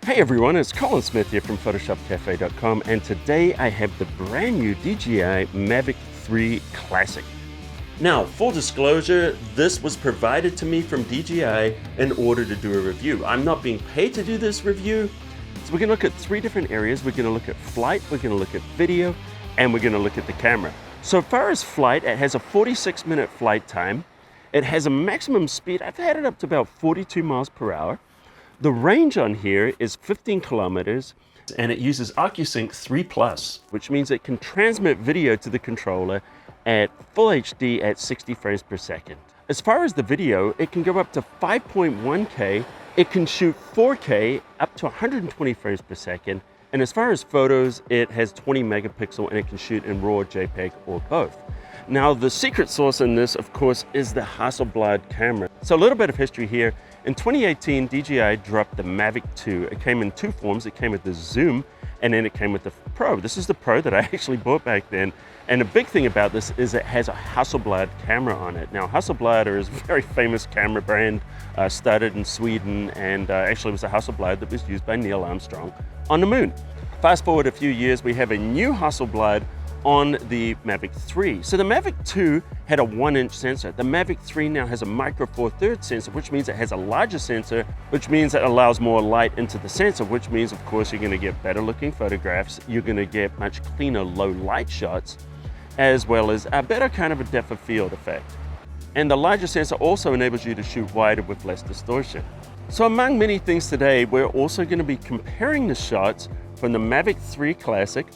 Hey everyone, it's Colin Smith here from PhotoshopCafe.com, and today I have the brand new DJI Mavic 3 Classic. Now, full disclosure, this was provided to me from DJI in order to do a review. I'm not being paid to do this review, so we're going to look at three different areas. We're going to look at flight, we're going to look at video, and we're going to look at the camera. So far as flight, it has a 46-minute flight time. It has a maximum speed, I've had it up to about 42 miles per hour. The range on here is 15 kilometers, and it uses OcuSync 3+, which means it can transmit video to the controller at full HD at 60 frames per second. As far as the video, it can go up to 5.1K, it can shoot 4K up to 120 frames per second, and as far as photos, it has 20 megapixel and it can shoot in RAW, JPEG, or both. Now, the secret sauce in this, of course, is the Hasselblad camera. So a little bit of history here. In 2018, DJI dropped the Mavic 2. It came in two forms. It came with the Zoom, and then it came with the Pro. This is the Pro that I actually bought back then. And the big thing about this is it has a Hasselblad camera on it. Now, Hasselblad is a very famous camera brand, started in Sweden, and actually was a Hasselblad that was used by Neil Armstrong on the moon. Fast forward a few years, we have a new Hasselblad on the Mavic 3. So the Mavic 2 had a 1-inch sensor. The Mavic 3 now has a micro 4/3 sensor, which means it has a larger sensor, which means it allows more light into the sensor, which means, of course, you're going to get better looking photographs. You're going to get much cleaner low light shots, as well as a better kind of a depth of field effect. And the larger sensor also enables you to shoot wider with less distortion. So among many things today, we're also going to be comparing the shots from the Mavic 3 Classic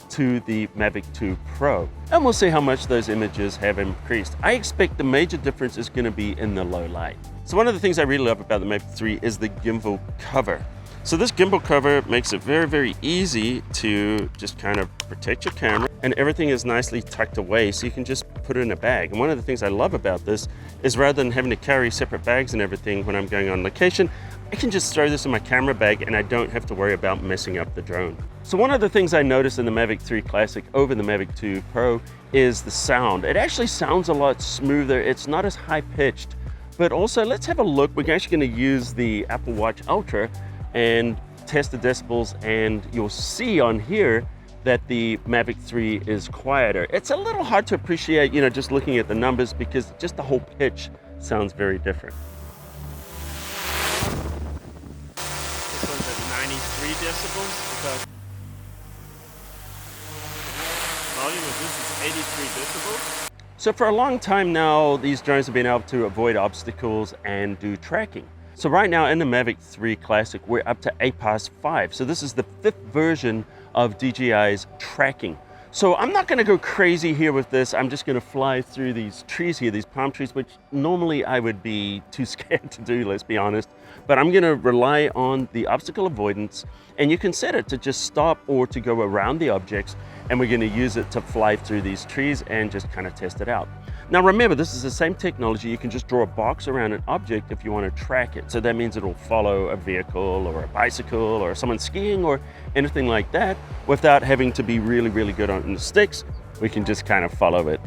to the Mavic 2 Pro, and we'll see how much those images have increased. I expect the major difference is going to be in the low light. So one of the things I really love about the Mavic 3 is the gimbal cover. So this gimbal cover makes it very, very easy to just kind of protect your camera, and everything is nicely tucked away so you can just put it in a bag. And one of the things I love about this is rather than having to carry separate bags and everything when I'm going on location, I can just throw this in my camera bag and I don't have to worry about messing up the drone. So one of the things I noticed in the Mavic 3 Classic over the Mavic 2 Pro is the sound. It actually sounds a lot smoother. It's not as high pitched, but also let's have a look. We're actually going to use the Apple Watch Ultra and test the decibels, and you'll see on here that the Mavic 3 is quieter. It's a little hard to appreciate, just looking at the numbers, because just the whole pitch sounds very different. This one's at 93 decibels. Because volume of this is 83 decibels. So for a long time now, these drones have been able to avoid obstacles and do tracking. So right now in the Mavic 3 Classic, we're up to APAS 5. So this is the 5th version of DJI's tracking. So I'm not going to go crazy here with this. I'm just going to fly through these trees here, these palm trees, which normally I would be too scared to do, let's be honest. But I'm going to rely on the obstacle avoidance, and you can set it to just stop or to go around the objects, and we're going to use it to fly through these trees and just kind of test it out. Now remember, this is the same technology. You can just draw a box around an object if you want to track it. So that means it'll follow a vehicle or a bicycle or someone skiing or anything like that without having to be really, really good on the sticks. We can just kind of follow it.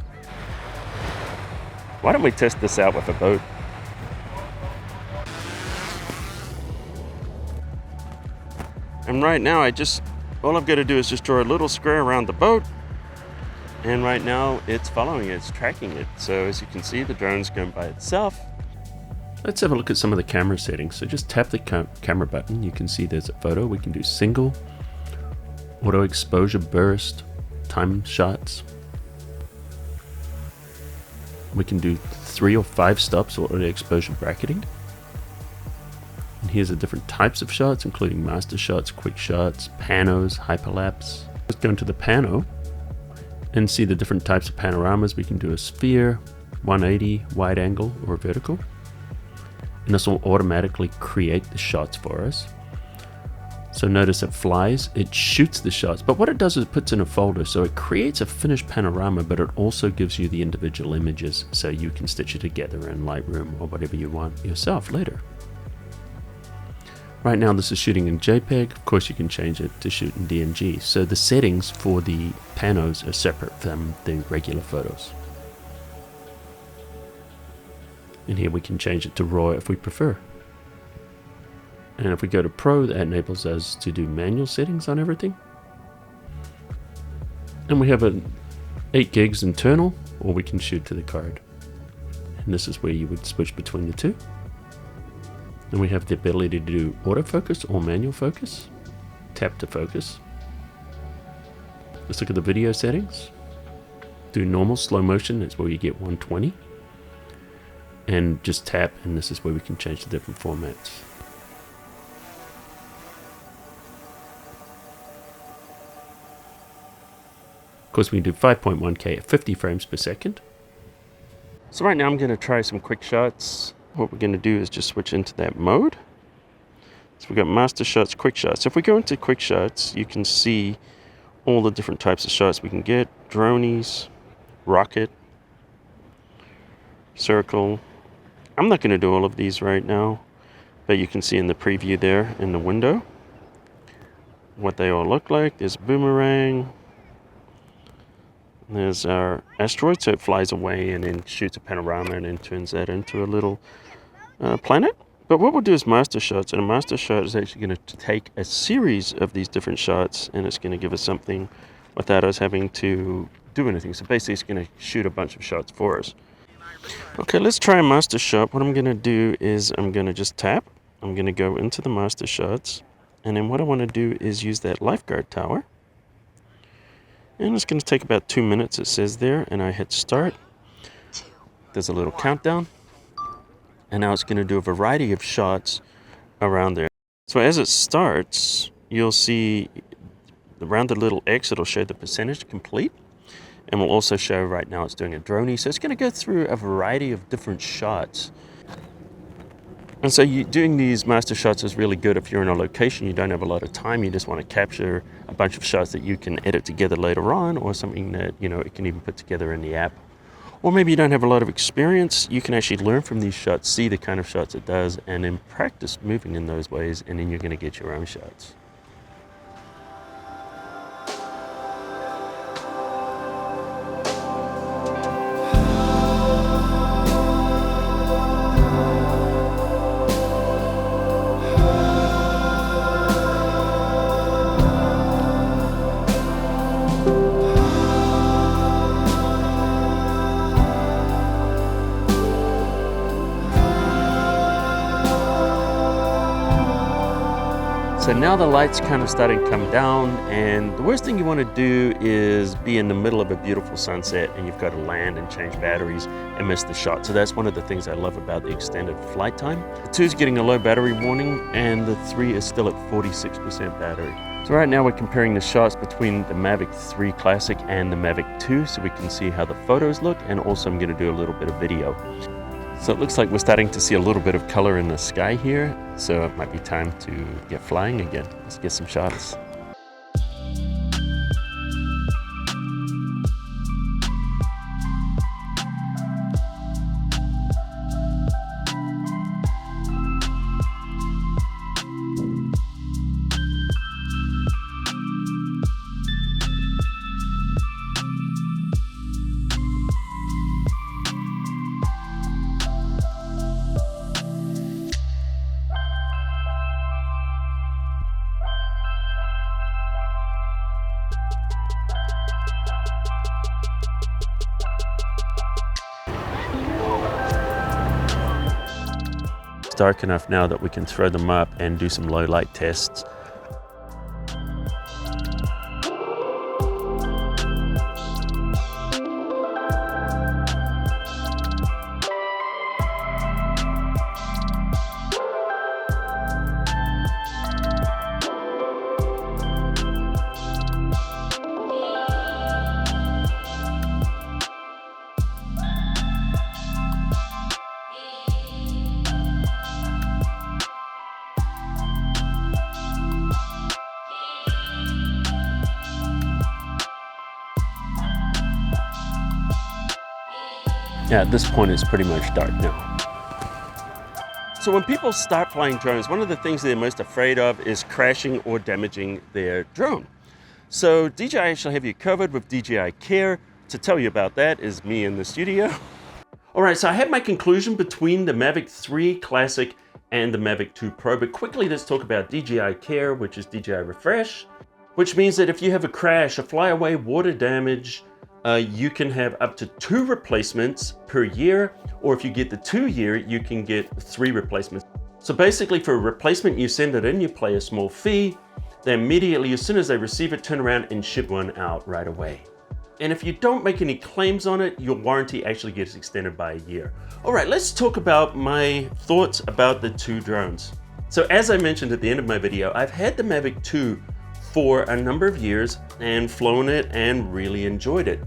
Why don't we test this out with a boat? And right now, all I've got to do is just draw a little square around the boat. And right now it's following it, it's tracking it. So as you can see, the drone's going by itself. Let's have a look at some of the camera settings. So just tap the camera button. You can see there's a photo. We can do single, auto exposure burst, time shots. We can do 3 or 5 stops or auto exposure bracketing. And here's the different types of shots, including MasterShots, QuickShots, Panos, Hyperlapse. Let's go into the Pano and see the different types of panoramas. We can do a sphere, 180, wide angle, or vertical. And this will automatically create the shots for us. So notice it flies, it shoots the shots, but what it does is it puts in a folder. So it creates a finished panorama, but it also gives you the individual images so you can stitch it together in Lightroom or whatever you want yourself later. Right now this is shooting in JPEG. Of course you can change it to shoot in DNG. So the settings for the panos are separate from the regular photos. And here we can change it to RAW if we prefer. And if we go to Pro, that enables us to do manual settings on everything. And we have an 8 gigs internal, or we can shoot to the card. And this is where you would switch between the two. And we have the ability to do autofocus or manual focus. Tap to focus. Let's look at the video settings. Do normal slow motion, that's where you get 120. And just tap, and this is where we can change the different formats. Of course, we can do 5.1K at 50 frames per second. So right now I'm going to try some QuickShots. What we're going to do is just switch into that mode. So we've got MasterShots, QuickShots. So if we go into QuickShots, you can see all the different types of shots we can get. Dronies, rocket, circle. I'm not going to do all of these right now, but you can see in the preview there in the window what they all look like. There's boomerang. There's our asteroid, so it flies away and then shoots a panorama and then turns that into a little planet. But what we'll do is MasterShots, and a MasterShot is actually going to take a series of these different shots, and it's going to give us something without us having to do anything. So basically it's going to shoot a bunch of shots for us. Okay, let's try a MasterShot. What I'm going to do is I'm going to just tap. I'm going to go into the MasterShots, and then what I want to do is use that lifeguard tower. And it's going to take about 2 minutes, it says there, and I hit start. There's a little countdown. And now it's going to do a variety of shots around there. So as it starts, you'll see around the little X, it'll show the percentage complete. And will also show right now it's doing a droney. So it's going to go through a variety of different shots. And so doing these MasterShots is really good if you're in a location, you don't have a lot of time, you just want to capture a bunch of shots that you can edit together later on, or something that, you know, it can even put together in the app. Or maybe you don't have a lot of experience, you can actually learn from these shots, see the kind of shots it does, and then practice moving in those ways, and then you're going to get your own shots. So now the light's kind of starting to come down, and the worst thing you want to do is be in the middle of a beautiful sunset and you've got to land and change batteries and miss the shot. So that's one of the things I love about the extended flight time. The 2 is getting a low battery warning, and the 3 is still at 46% battery. So right now we're comparing the shots between the Mavic 3 Classic and the Mavic 2 so we can see how the photos look, and also I'm going to do a little bit of video. So it looks like we're starting to see a little bit of color in the sky here, so it might be time to get flying again. Let's get some shots. Dark enough now that we can throw them up and do some low light tests. Yeah, at this point it's pretty much dark now. So when people start flying drones, one of the things they're most afraid of is crashing or damaging their drone. So DJI shall have you covered with DJI Care. To tell you about that is me in the studio. All right, so I have my conclusion between the Mavic 3 Classic and the Mavic 2 Pro. But quickly, let's talk about DJI Care, which is DJI Refresh, which means that if you have a crash, a flyaway, water damage, you can have up to 2 replacements per year, or if you get the 2-year, you can get 3 replacements. So basically for a replacement, you send it in, you pay a small fee, they immediately, as soon as they receive it, turn around and ship one out right away. And if you don't make any claims on it, your warranty actually gets extended by a year. All right, let's talk about my thoughts about the 2 drones. So as I mentioned at the end of my video, I've had the Mavic 2 for a number of years and flown it and really enjoyed it.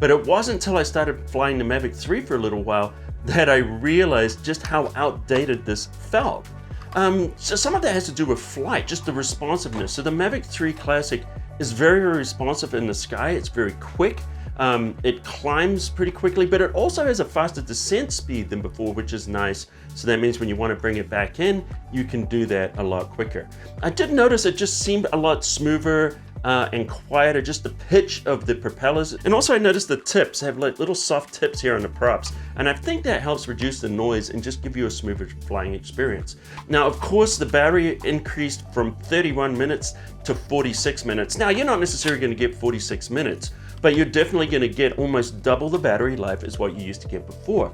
But it wasn't until I started flying the Mavic 3 for a little while that I realized just how outdated this felt. So some of that has to do with flight, just the responsiveness. So the Mavic 3 Classic is very, very responsive in the sky. It's very quick. It climbs pretty quickly, but it also has a faster descent speed than before, which is nice. So that means when you want to bring it back in, you can do that a lot quicker. I did notice it just seemed a lot smoother and quieter, just the pitch of the propellers. And also I noticed the tips have like little soft tips here on the props. And I think that helps reduce the noise and just give you a smoother flying experience. Now, of course, the battery increased from 31 minutes to 46 minutes. Now, you're not necessarily going to get 46 minutes, but you're definitely going to get almost double the battery life as what you used to get before.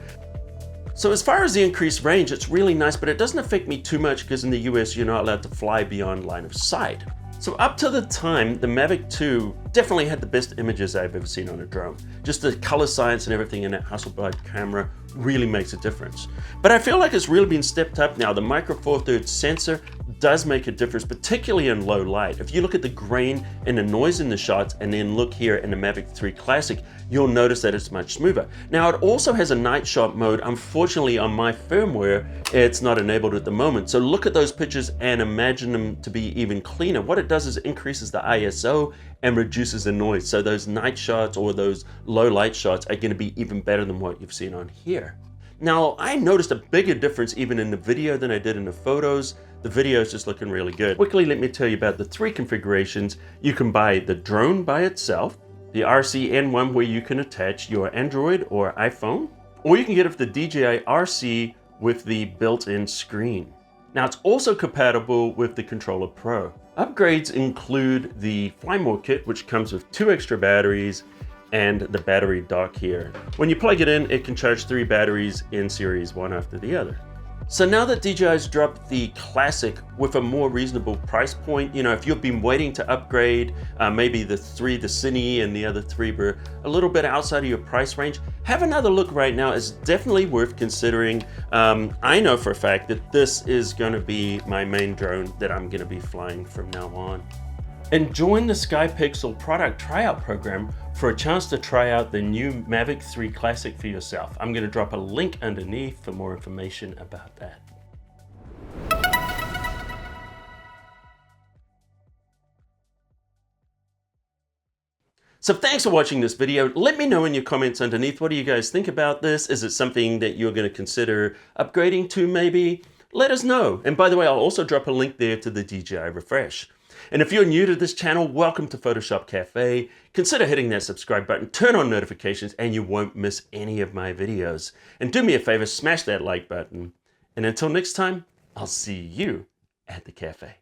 So as far as the increased range, it's really nice, but it doesn't affect me too much because in the US, you're not allowed to fly beyond line of sight. So up to the time, the Mavic 2 definitely had the best images I've ever seen on a drone. Just the color science and everything in that Hasselblad camera really makes a difference. But I feel like it's really been stepped up now. The Micro Four Thirds sensor does make a difference, particularly in low light. If you look at the grain and the noise in the shots and then look here in the Mavic 3 Classic, you'll notice that it's much smoother. Now it also has a night shot mode. Unfortunately on my firmware, it's not enabled at the moment. So look at those pictures and imagine them to be even cleaner. What it does is it increases the ISO and reduces the noise. So those night shots or those low light shots are gonna be even better than what you've seen on here. Now, I noticed a bigger difference even in the video than I did in the photos. The video is just looking really good. Quickly, let me tell you about the 3 configurations. You can buy the drone by itself, the RCN one where you can attach your Android or iPhone, or you can get it the DJI RC with the built-in screen. Now, it's also compatible with the Controller Pro. Upgrades include the Fly More kit, which comes with 2 extra batteries, and the battery dock here. When you plug it in, it can charge 3 batteries in series, one after the other. So now that DJI's dropped the Classic with a more reasonable price point, you know, if you've been waiting to upgrade, maybe the Cine and the other 3 were a little bit outside of your price range, have another look right now. It's definitely worth considering. I know for a fact that this is gonna be my main drone that I'm gonna be flying from now on. And join the Skypixel product tryout program for a chance to try out the new Mavic 3 Classic for yourself. I'm going to drop a link underneath for more information about that. So thanks for watching this video. Let me know in your comments underneath, what do you guys think about this? Is it something that you're going to consider upgrading to maybe? Let us know. And by the way, I'll also drop a link there to the DJI Refresh. And if you're new to this channel, welcome to Photoshop Cafe. Consider hitting that subscribe button, turn on notifications, and you won't miss any of my videos. And do me a favor, smash that like button. And until next time, I'll see you at the cafe.